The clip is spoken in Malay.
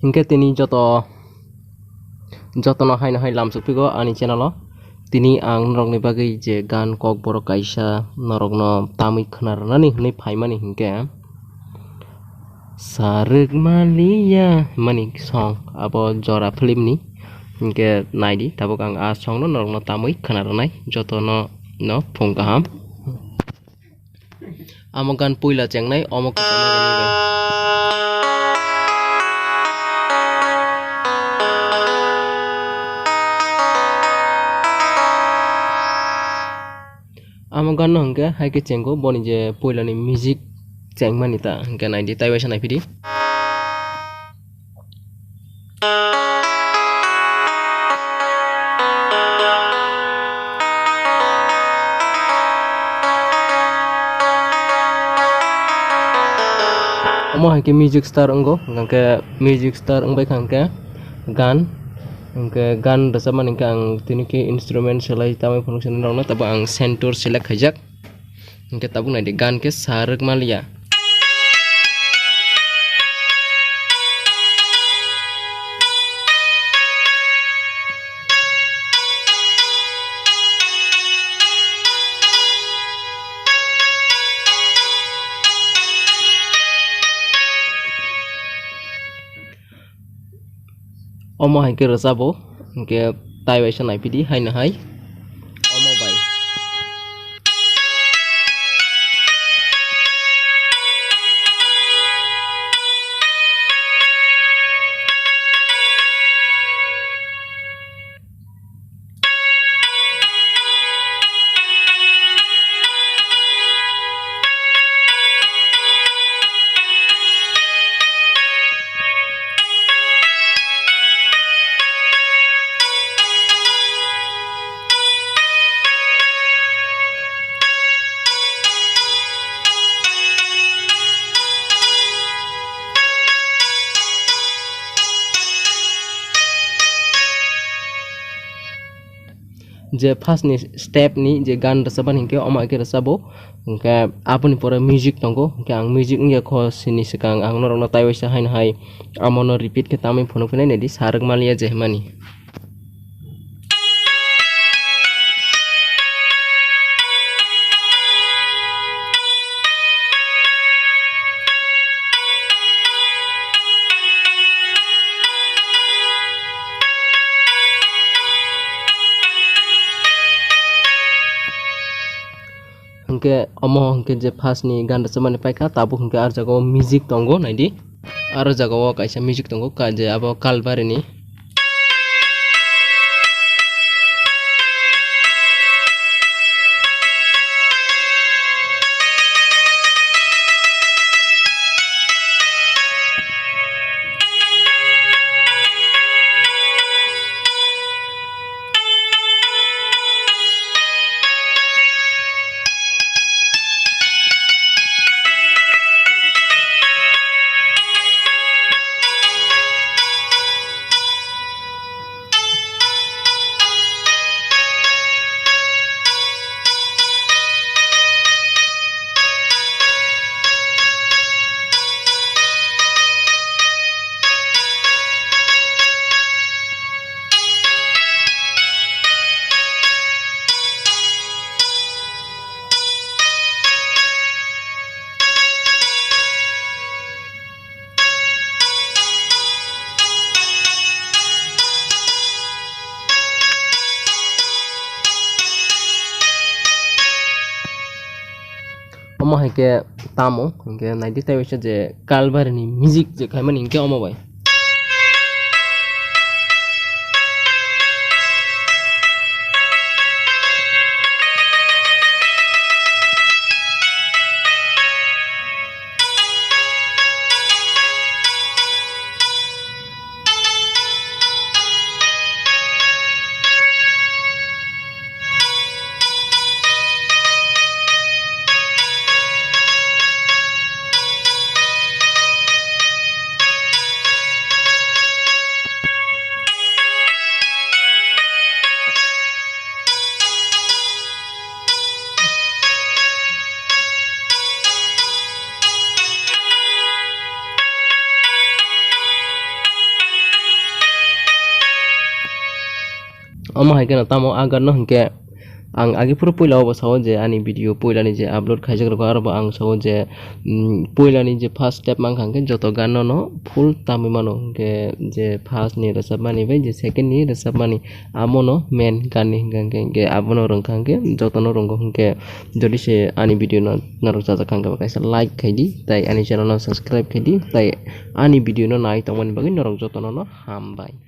hingke tini jotono haino hai lamsukpigo ani channel o tini ang norokni bagui je gan kok borok kaisa norokno tamui khwnarnani hinui phaimani hingke sarigmalia mani song abo jora film ni hingke naidi tabuk ang a song no norokno tamui khwnarnai jotono no phung kaham amo gan puila chengnai omo kwchangma gani bai amo gan no hingke haike chengo boni je puila ni music chengmani ta hingke naidi tai waisa naipidi omo haike music star ongo hingke music star ongbai hingke gan hingke gan rochapmani hingke ang tini ke instrument selai tamai phunuk sini rokno tabo ang center select khaijak hingke tabuk naidi gan ke sarigmalia omo haike rochabo hingke tai waisa naipidi haino hai omo bai je first ni step ni je gan rochaban hingke omo haike rochabo hingke aboni pore music tongo hingke ang music ni kho sini sikang ang norokno tai waisa haino hai amono repeat ke tamai phunuk phunai naidi sarigmalia je himani hingke omo hingke je first ni gan rochapmani paika tabuk hingke ar jago music tongo naidi aro jago kaisa music tongo ka je abo kalbari ni omo haike tamo hingke naidi tai waisa je kalbari ni music je khaimani hingke omo bai Oma hai kana tamo agar no hingke ang agi pura poila obo sawo je ani video poila ni je upload khaijak rok aro ang sawo je poila ni je first step mang hangke joto gan no full tamui mano hingke je first ni resap mani bai je second ni resap mani amo no main gan ni hingke abono rong hangke joto no rong hingke jodi se ani video no narok jajak hangke kaisa like khaidi tai ani channel no subscribe khaidi tai ani video no nai tongmani bagui norok joto no hambai.